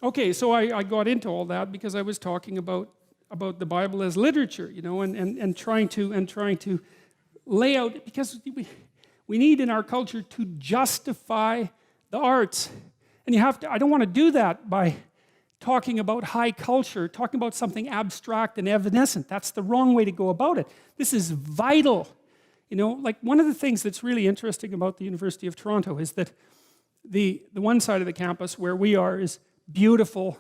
Okay, so I got into all that because I was talking about the Bible as literature, you know, and trying to lay out, because we need in our culture to justify the arts. And you have to, I don't want to do that by talking about high culture, talking about something abstract and evanescent. That's the wrong way to go about it. This is vital. You know, like one of the things that's really interesting about the University of Toronto is that the one side of the campus where we are is beautiful,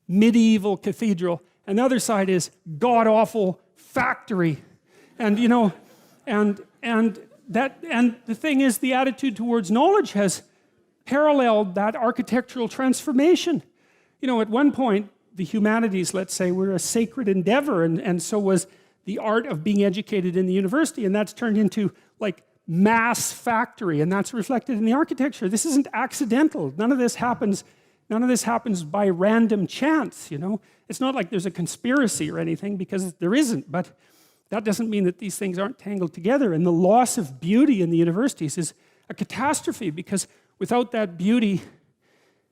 medieval cathedral, and the other side is god-awful factory. And you know, and the thing is, the attitude towards knowledge has paralleled that architectural transformation. You know, at one point, the humanities, let's say, were a sacred endeavor, and so was the art of being educated in the university, and that's turned into like mass factory, and that's reflected in the architecture. This isn't accidental. None of this happens by random chance, you know. It's not like there's a conspiracy or anything, because there isn't, but that doesn't mean that these things aren't tangled together. And the loss of beauty in the universities is a catastrophe, because without that beauty,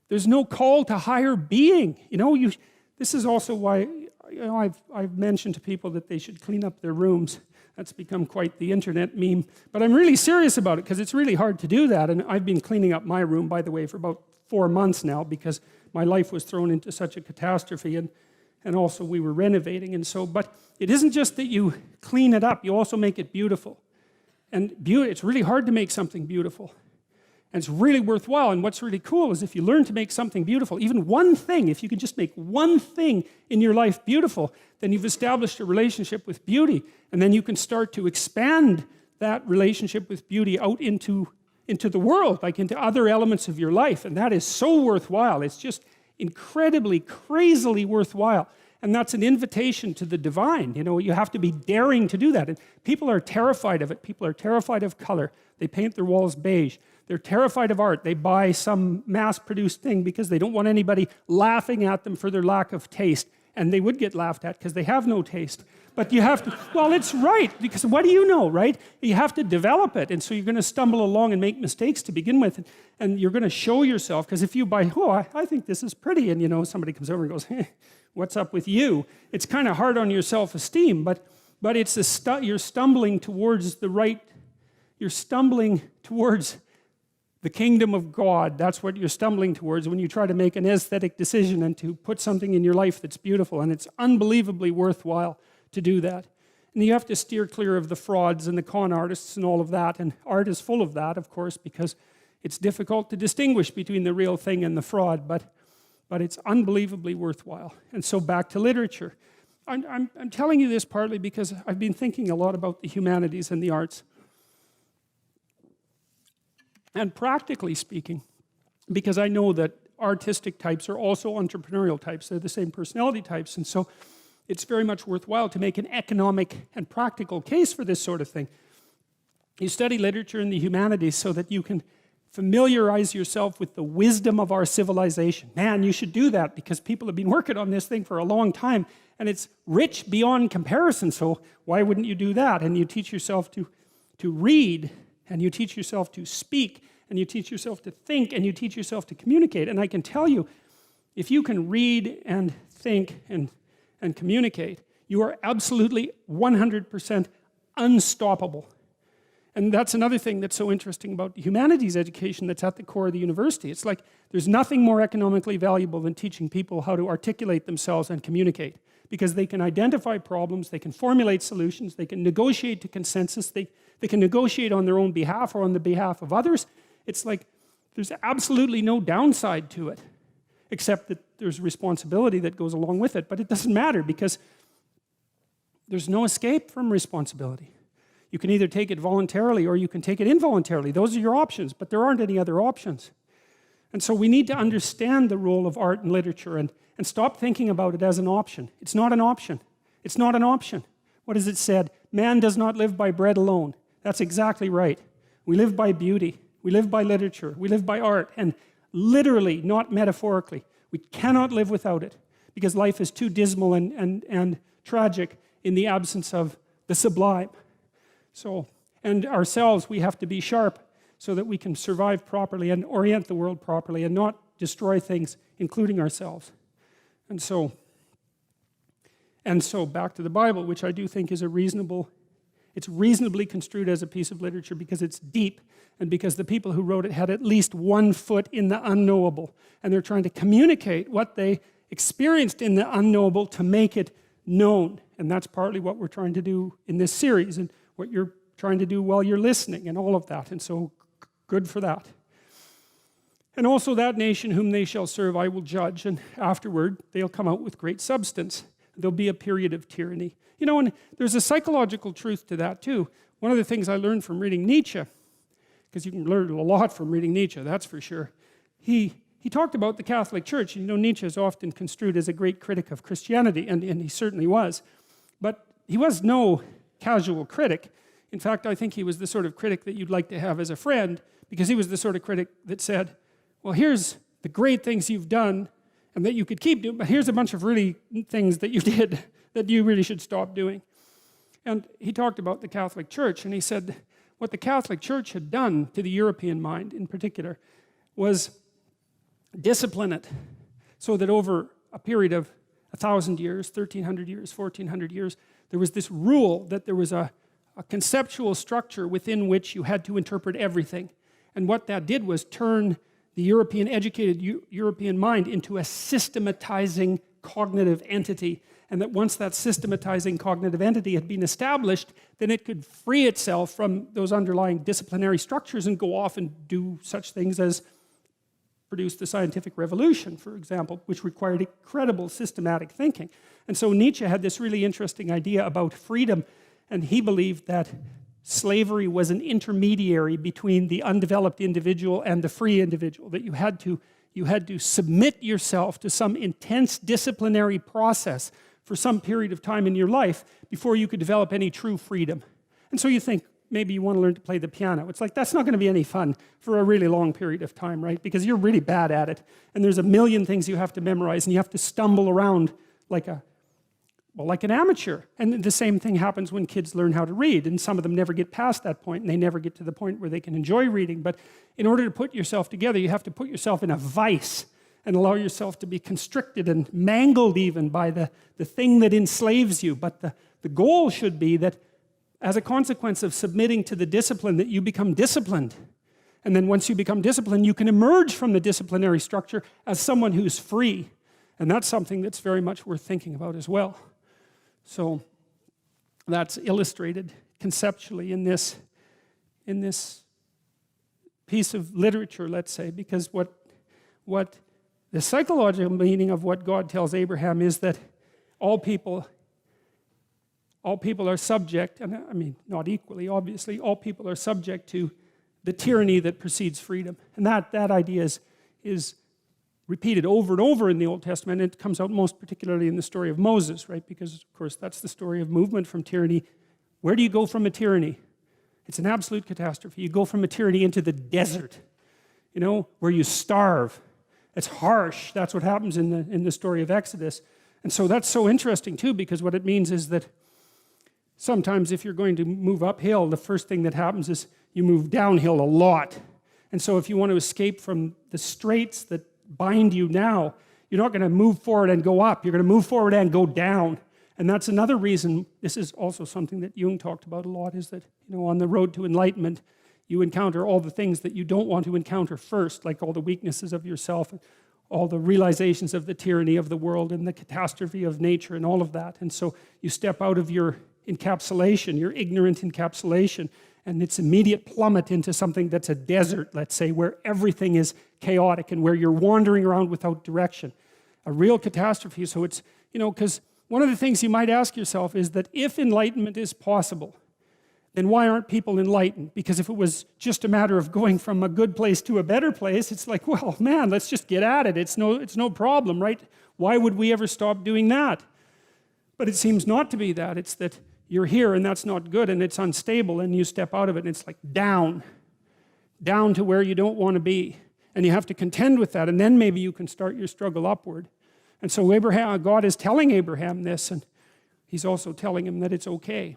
there's no call to higher being. You know, this is also why, you know, I've mentioned to people that they should clean up their rooms. That's become quite the internet meme. But I'm really serious about it, because it's really hard to do that. And I've been cleaning up my room, by the way, for about 4 months now, because my life was thrown into such a catastrophe, and also we were renovating. And so, but it isn't just that you clean it up, you also make it beautiful. And it's really hard to make something beautiful. And it's really worthwhile. And what's really cool is if you learn to make something beautiful, even one thing, if you can just make one thing in your life beautiful, then you've established a relationship with beauty. And then you can start to expand that relationship with beauty out into the world, like into other elements of your life. And that is so worthwhile. It's just incredibly, crazily worthwhile. And that's an invitation to the divine. You know, you have to be daring to do that. And people are terrified of it. People are terrified of color. They paint their walls beige. They're terrified of art. They buy some mass-produced thing because they don't want anybody laughing at them for their lack of taste. And they would get laughed at because they have no taste. But you have to, well, it's right, because what do you know, right? You have to develop it. And so you're going to stumble along and make mistakes to begin with. And you're going to show yourself, because if you buy, oh, I think this is pretty, and you know, somebody comes over and goes, hey, what's up with you? It's kind of hard on your self-esteem, but it's you're stumbling towards the right, you're stumbling towards the kingdom of God. That's what you're stumbling towards when you try to make an aesthetic decision and to put something in your life that's beautiful. And it's unbelievably worthwhile to do that. And you have to steer clear of the frauds and the con artists and all of that. And art is full of that, of course, because it's difficult to distinguish between the real thing and the fraud, but it's unbelievably worthwhile. And so back to literature. I'm telling you this partly because I've been thinking a lot about the humanities and the arts. And practically speaking, because I know that artistic types are also entrepreneurial types, they're the same personality types, and so it's very much worthwhile to make an economic and practical case for this sort of thing. You study literature in the humanities so that you can familiarize yourself with the wisdom of our civilization. Man, you should do that, because people have been working on this thing for a long time, and it's rich beyond comparison, so why wouldn't you do that? And you teach yourself to read, and you teach yourself to speak, and you teach yourself to think, and you teach yourself to communicate. And I can tell you, if you can read and think and communicate, you are absolutely 100% unstoppable. And that's another thing that's so interesting about the humanities education that's at the core of the university. It's like there's nothing more economically valuable than teaching people how to articulate themselves and communicate, because they can identify problems, they can formulate solutions, they can negotiate to consensus, they can negotiate on their own behalf or on the behalf of others. It's like there's absolutely no downside to it, except that there's responsibility that goes along with it. But it doesn't matter, because there's no escape from responsibility. You can either take it voluntarily or you can take it involuntarily. Those are your options, but there aren't any other options. And so we need to understand the role of art and literature and stop thinking about it as an option. It's not an option. It's not an option. What is it said? Man does not live by bread alone. That's exactly right. We live by beauty. We live by literature. We live by art. And literally, not metaphorically. We cannot live without it, because life is too dismal and tragic in the absence of the sublime. So, and ourselves, we have to be sharp so that we can survive properly and orient the world properly and not destroy things, including ourselves. And so back to the Bible, which I do think is it's reasonably construed as a piece of literature because it's deep and because the people who wrote it had at least 1 foot in the unknowable. And they're trying to communicate what they experienced in the unknowable to make it known. And that's partly what we're trying to do in this series and what you're trying to do while you're listening and all of that. And so good for that. And also that nation whom they shall serve I will judge, and afterward they'll come out with great substance. There'll be a period of tyranny. You know, and there's a psychological truth to that too. One of the things I learned from reading Nietzsche, because you can learn a lot from reading Nietzsche, that's for sure. He talked about the Catholic Church. You know, Nietzsche is often construed as a great critic of Christianity, and he certainly was. But he was no casual critic. In fact, I think he was the sort of critic that you'd like to have as a friend, because he was the sort of critic that said, well, here's the great things you've done and that you could keep doing, but here's a bunch of really things that you did that you really should stop doing. And he talked about the Catholic Church, and he said what the Catholic Church had done to the European mind in particular was discipline it so that over a period of 1,000 years, 1,300 years, 1,400 years, there was this rule that there was a conceptual structure within which you had to interpret everything. And what that did was turn the educated European mind into a systematizing cognitive entity. And that once that systematizing cognitive entity had been established, then it could free itself from those underlying disciplinary structures and go off and do such things as produce the scientific revolution, for example, which required incredible systematic thinking. And so Nietzsche had this really interesting idea about freedom, and he believed that slavery was an intermediary between the undeveloped individual and the free individual, that you had to submit yourself to some intense disciplinary process for some period of time in your life before you could develop any true freedom. And so you think, maybe you want to learn to play the piano. It's like, that's not going to be any fun for a really long period of time, right? Because you're really bad at it. And there's a million things you have to memorize, and you have to stumble around like an amateur. And the same thing happens when kids learn how to read, and some of them never get past that point, and they never get to the point where they can enjoy reading. But in order to put yourself together, you have to put yourself in a vice and allow yourself to be constricted and mangled even by the thing that enslaves you. But the goal should be that as a consequence of submitting to the discipline, that you become disciplined. And then once you become disciplined, you can emerge from the disciplinary structure as someone who's free. And that's something that's very much worth thinking about as well. So that's illustrated conceptually in this piece of literature, let's say, because what the psychological meaning of what God tells Abraham is that all people are subject, and I mean not equally, obviously, all people are subject to the tyranny that precedes freedom. And that idea is repeated over and over in the Old Testament. It comes out most particularly in the story of Moses, right? Because, of course, that's the story of movement from tyranny. Where do you go from a tyranny? It's an absolute catastrophe. You go from a tyranny into the desert, you know, where you starve. It's harsh. That's what happens in the story of Exodus. And so that's so interesting, too, because what it means is that sometimes if you're going to move uphill, the first thing that happens is you move downhill a lot. And so if you want to escape from the straits that bind you now, you're not going to move forward and go up. You're going to move forward and go down. And that's another reason, this is also something that Jung talked about a lot, is that, you know, on the road to enlightenment, you encounter all the things that you don't want to encounter first, like all the weaknesses of yourself, all the realizations of the tyranny of the world and the catastrophe of nature and all of that. And so you step out of your encapsulation, your ignorant encapsulation, and it's immediate plummet into something that's a desert, let's say, where everything is chaotic and where you're wandering around without direction. A real catastrophe. So it's, you know, because one of the things you might ask yourself is that if enlightenment is possible, then why aren't people enlightened? Because if it was just a matter of going from a good place to a better place, it's like, well, man, let's just get at it. It's no problem, right? Why would we ever stop doing that? But it seems not to be that. It's that you're here and that's not good and it's unstable, and you step out of it and it's like down to where you don't want to be. And you have to contend with that, and then maybe you can start your struggle upward. And so God is telling Abraham this, and he's also telling him that it's okay.